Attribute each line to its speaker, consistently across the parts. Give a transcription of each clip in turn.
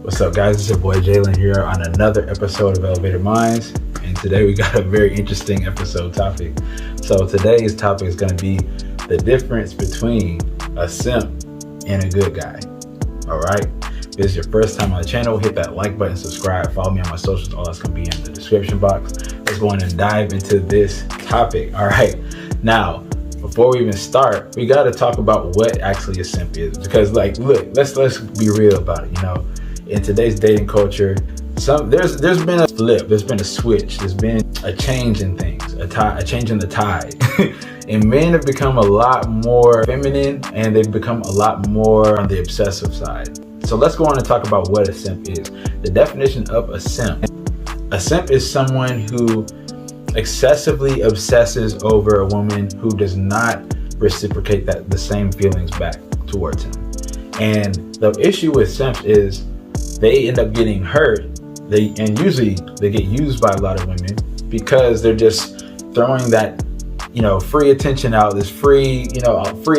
Speaker 1: What's up, guys? It's your boy Jalen here on another episode of Elevated Minds, and today we got a very interesting episode topic. So today's topic is going to be the difference between a simp and a good guy. All right. If this is your first time on the channel, hit that like button, subscribe, follow me on my socials. All that's going to be in the description box. Let's go in and dive into this topic. All right. Now, before we even start, we got to talk about what actually a simp is, because look, let's be real about it. In today's dating culture, there's been a flip, there's been a switch, there's been a change in things, a change in the tide. And men have become a lot more feminine, and they've become a lot more on the obsessive side. So let's go on and talk about what a simp is. The definition of a simp. A simp is someone who excessively obsesses over a woman who does not reciprocate the same feelings back towards him. And the issue with simps is they end up getting hurt. Usually they get used by a lot of women because they're just throwing that, free attention out, this free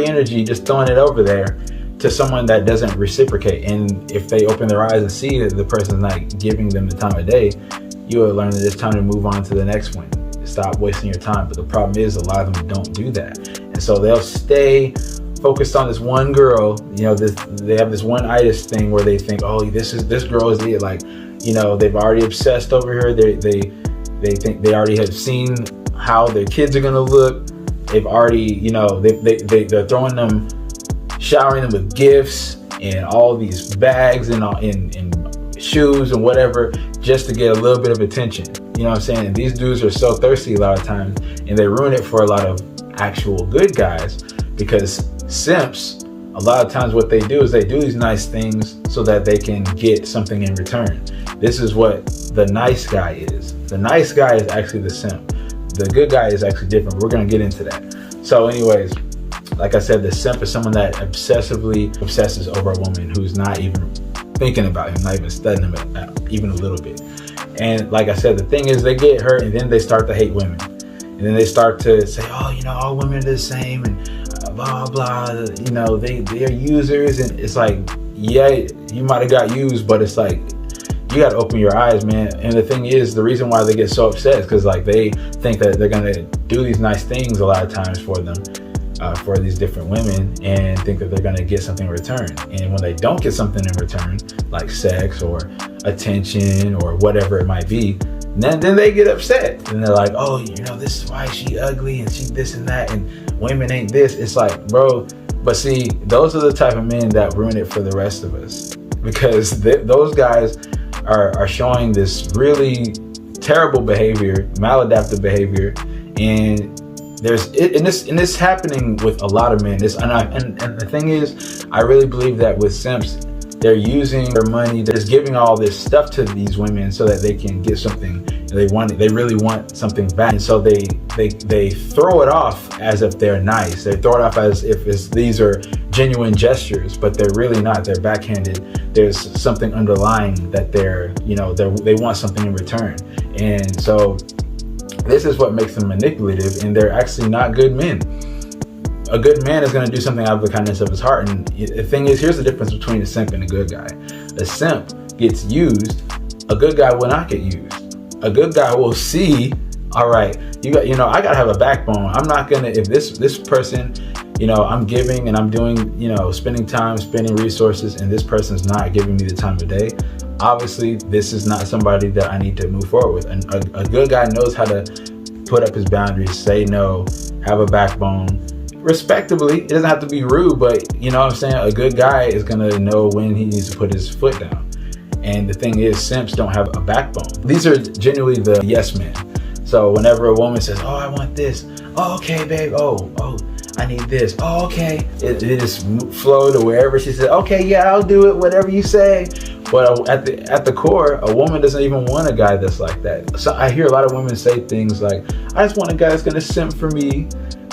Speaker 1: energy, just throwing it over there to someone that doesn't reciprocate. And if they open their eyes and see that the person's not giving them the time of day, you will learn that it's time to move on to the next one. Stop wasting your time. But the problem is a lot of them don't do that. And so they'll stay focused on this one girl. They have this one itis thing where they think, oh, this girl is it. They've already obsessed over her. They think they already have seen how their kids are gonna look. They've already, they're throwing them, showering them with gifts and all these bags and shoes and whatever, just to get a little bit of attention. You know what I'm saying? And these dudes are so thirsty a lot of times, and they ruin it for a lot of actual good guys, because simps, a lot of times what they do is they do these nice things so that they can get something in return. This is what the nice guy is. The nice guy is actually the simp. The good guy is actually different. We're going to get into that. So anyways, like I said, the simp is someone that obsessively obsesses over a woman who's not even thinking about him, not even studying him even a little bit. And like I said, the thing is, they get hurt and then they start to hate women. And then they start to say, oh, all women are the same, and blah, blah, they are users. And it's like, yeah, you might have got used, but it's like, you got to open your eyes, man. And the thing is, the reason why they get so upset is because they think that they're going to do these nice things a lot of times for them, for these different women, and think that they're going to get something in return. And when they don't get something in return, like sex or attention or whatever it might be, then they get upset. And they're like, oh, this is why she ugly and she this and that, and women ain't this. It's like, bro, but see, those are the type of men that ruin it for the rest of us, because those guys are showing this really terrible behavior, maladaptive behavior, and it's happening with a lot of men. And the thing is, I really believe that with simps, they're using their money, they're just giving all this stuff to these women so that they can get something. They really want something back, and so they throw it off as if they're nice. They throw it off as if these are genuine gestures, but they're really not. They're backhanded. There's something underlying that they want something in return, and so this is what makes them manipulative, and they're actually not good men. A good man is going to do something out of the kindness of his heart. And the thing is, here's the difference between a simp and a good guy. A simp gets used. A good guy will not get used. A good guy will see, all right, I got to have a backbone. I'm not going to, if this person, I'm giving and I'm doing, spending time, spending resources, and this person's not giving me the time of day, obviously this is not somebody that I need to move forward with. And a good guy knows how to put up his boundaries, say no, have a backbone, respectably. It doesn't have to be rude, but you know what I'm saying? A good guy is gonna know when he needs to put his foot down. And the thing is, simps don't have a backbone. These are genuinely the yes men. So whenever a woman says, oh, I want this. Oh, okay, babe. Oh, I need this. Oh, okay. It just flow to wherever she said, okay, yeah, I'll do it, whatever you say. But at the core, a woman doesn't even want a guy that's like that. So I hear a lot of women say things like, I just want a guy that's gonna simp for me.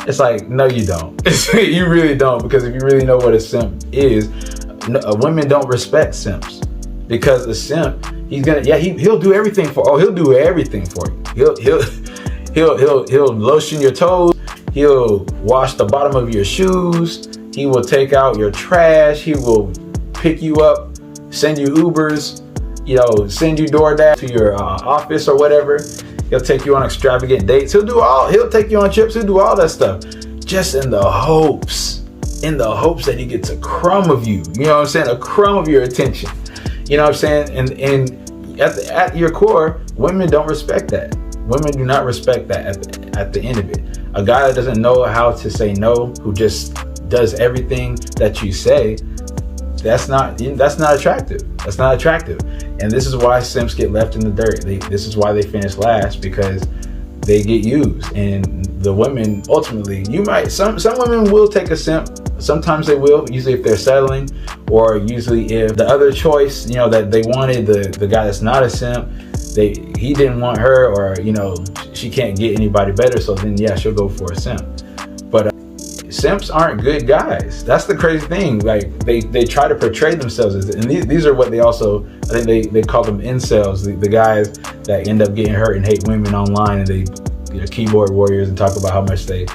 Speaker 1: It's like, no, you don't. You really don't, because if you really know what a simp is, women don't respect simps. Because a simp, he'll do everything for you. He'll lotion your toes. He'll wash the bottom of your shoes. He will take out your trash. He will pick you up, send you Ubers, send you DoorDash to your office or whatever. He'll take you on extravagant dates. He'll take you on trips. He'll do all that stuff, just in the hopes that he gets a crumb of you. You know what I'm saying? A crumb of your attention. You know what I'm saying? And at your core, women don't respect that. Women do not respect that at the end of it. A guy that doesn't know how to say no, who just does everything that you say, that's not attractive. That's not attractive. And this is why simps get left in the dirt. This is why they finish last, because they get used. And the women, ultimately, some women will take a simp. Sometimes they will, usually if they're settling, or usually if the other choice, that they wanted, the guy that's not a simp, he didn't want her, or she can't get anybody better, so then yeah, she'll go for a simp. But simps aren't good guys. That's the crazy thing. Like they try to portray themselves as, and these are what they also, I think they call them incels, the guys that end up getting hurt and hate women online, and they keyboard warriors and talk about how much they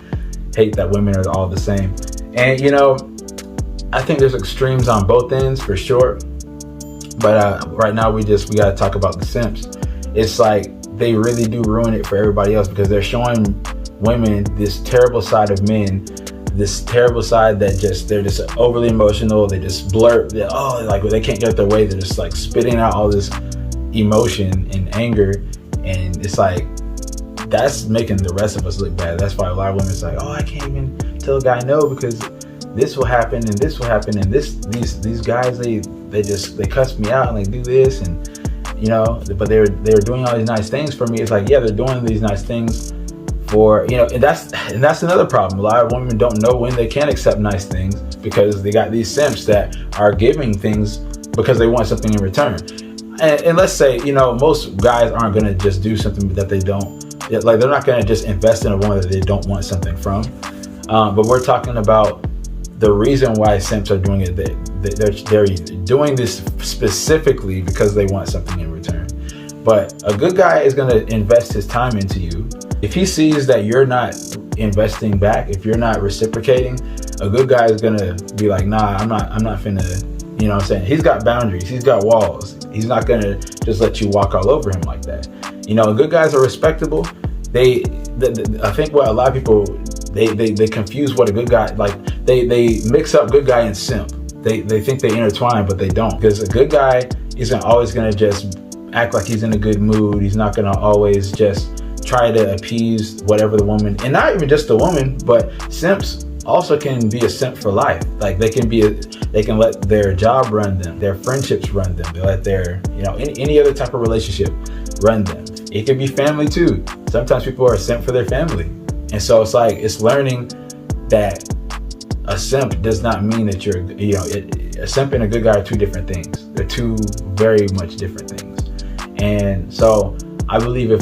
Speaker 1: hate that women are all the same. And I think there's extremes on both ends for sure. But right now we gotta talk about the simps. It's like they really do ruin it for everybody else, because they're showing women this terrible side of men, this terrible side that they're just overly emotional. They just blurt, they can't get their way. They're just like spitting out all this emotion and anger, and it's like that's making the rest of us look bad. That's why a lot of women say, I can't even tell a guy no, because this will happen and this will happen, and these guys they cuss me out and they do this, and but they're doing all these nice things for me. It's like, yeah, they're doing these nice things for and that's another problem. A lot of women don't know when they can accept nice things, because they got these simps that are giving things because they want something in return. And let's say most guys aren't going to just do something that they don't like. They're not going to just invest in a woman that they don't want something from. But we're talking about the reason why simps are doing it. They're doing this specifically because they want something in return. But a good guy is going to invest his time into you. If he sees that you're not investing back, if you're not reciprocating, a good guy is going to be like, nah, I'm not finna, what I'm saying? He's got boundaries. He's got walls. He's not going to just let you walk all over him like that. Good guys are respectable. I think what a lot of people, they confuse what a good guy, like they mix up good guy and simp. They think they intertwine, but they don't. Because a good guy isn't always going to just act like he's in a good mood. He's not going to always just try to appease whatever the woman, and not even just the woman, but simps also can be a simp for life. Like they can let their job run them, their friendships run them, they let their, any other type of relationship run them. It can be family too. Sometimes people are a simp for their family. And so it's learning that a simp does not mean that you're, a simp and a good guy are two different things. They're two very much different things. And so I believe if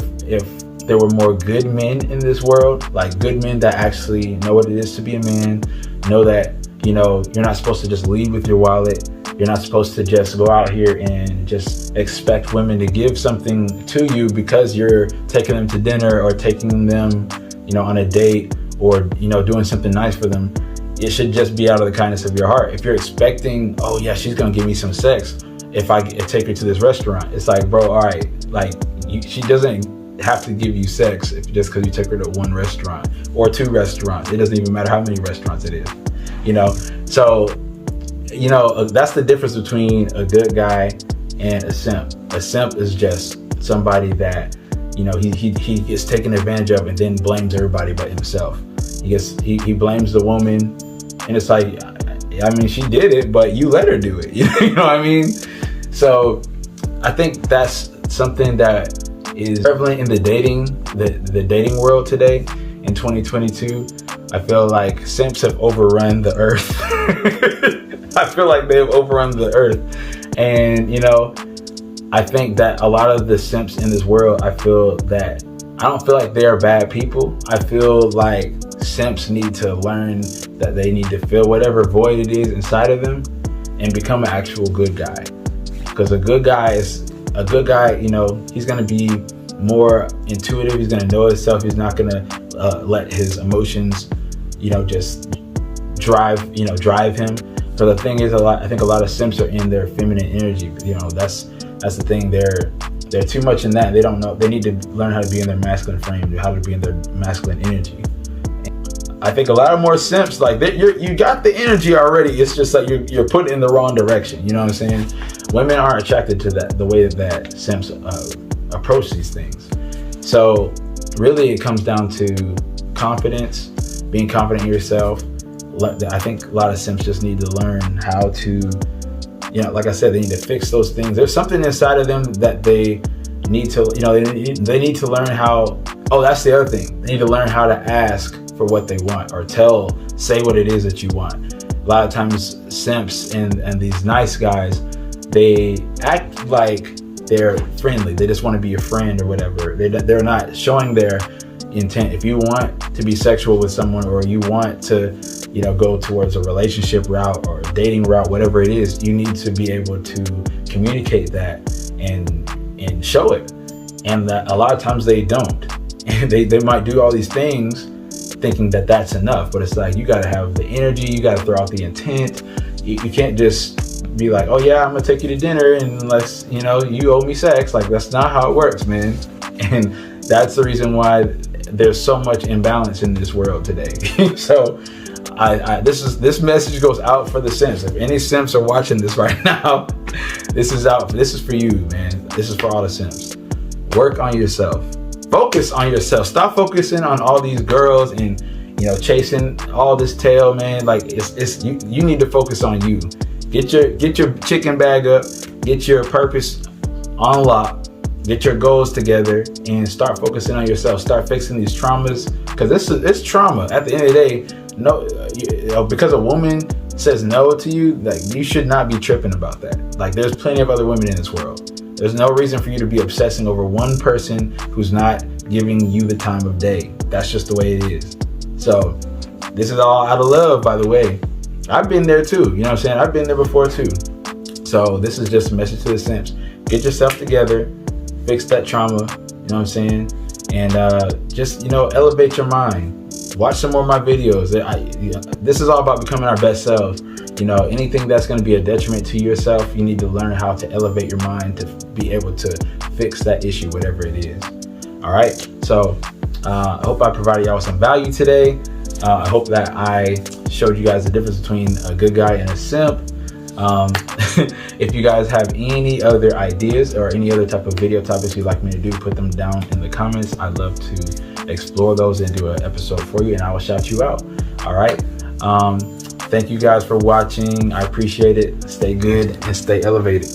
Speaker 1: there were more good men in this world, like good men that actually know what it is to be a man, know that, you're not supposed to just lead with your wallet. You're not supposed to just go out here and just expect women to give something to you because you're taking them to dinner or taking them, on a date, or, doing something nice for them. It should just be out of the kindness of your heart. If you're expecting, oh yeah, she's gonna give me some sex if I take her to this restaurant, it's like, bro, all right, like she doesn't have to give you sex just because you took her to one restaurant or two restaurants. It doesn't even matter how many restaurants it is, So, that's the difference between a good guy and a simp. A simp is just somebody that, he gets taken advantage of and then blames everybody but himself. He blames the woman, and it's like, she did it, but you let her do it. You know what I mean? So I think that's something that is prevalent in the dating world today in 2022. I feel like simps have overrun the earth. I feel like they have overrun the earth. And, I think that a lot of the simps in this world, I don't feel like they are bad people. I feel like simps need to learn that they need to fill whatever void it is inside of them and become an actual good guy. Because a good guy, he's going to be more intuitive. He's gonna know himself. He's not gonna let his emotions, just drive him. So the thing is, I think a lot of simps are in their feminine energy. That's the thing. They're too much in that. They don't know. They need to learn how to be in their masculine frame, how to be in their masculine energy. I think a lot of more simps, like you got the energy already. It's just like you're put in the wrong direction. You know what I'm saying? Women aren't attracted to the way that simps approach these things. So really, it comes down to confidence, being confident in yourself. I think a lot of simps just need to learn how to, like I said, they need to fix those things. There's something inside of them that they need to, they need to learn how. Oh, that's the other thing. They need to learn how to ask for what they want, or say what it is that you want. A lot of times simps and these nice guys, they act like they're friendly. They just want to be your friend or whatever. They're not showing their intent. If you want to be sexual with someone, or you want to, go towards a relationship route or a dating route, whatever it is, you need to be able to communicate that and show it. And a lot of times they don't. And they might do all these things thinking that that's enough, but it's like, you got to have the energy, you got to throw out the intent. You can't just be like, oh yeah, I'm gonna take you to dinner and unless you owe me sex. Like, that's not how it works, man. And that's the reason why there's so much imbalance in this world today. So this message goes out for the simps. If any simps are watching this right now, this is for you, man. This is for all the simps. Work on yourself. Focus on yourself. Stop focusing on all these girls and chasing all this tail, man. Like, it's you need to focus on you. Get your chicken bag up. Get your purpose on lock. Get your goals together and start focusing on yourself. Start fixing these traumas, because it's trauma. At the end of the day, no, because a woman says no to you, like, you should not be tripping about that. Like, there's plenty of other women in this world. There's no reason for you to be obsessing over one person who's not giving you the time of day. That's just the way it is. So this is all out of love, by the way. I've been there too. You know what I'm saying? I've been there before too. So this is just a message to the simps. Get yourself together. Fix that trauma. You know what I'm saying? And just, elevate your mind. Watch some more of my videos. This is all about becoming our best selves. Anything that's going to be a detriment to yourself, you need to learn how to elevate your mind to be able to fix that issue, whatever it is. All right. So I hope I provided y'all with some value today. I hope that I showed you guys the difference between a good guy and a simp. If you guys have any other ideas or any other type of video topics you'd like me to do, put them down in the comments. I'd love to explore those and do an episode for you, and I will shout you out. All right. Thank you guys for watching. I appreciate it. Stay good and stay elevated.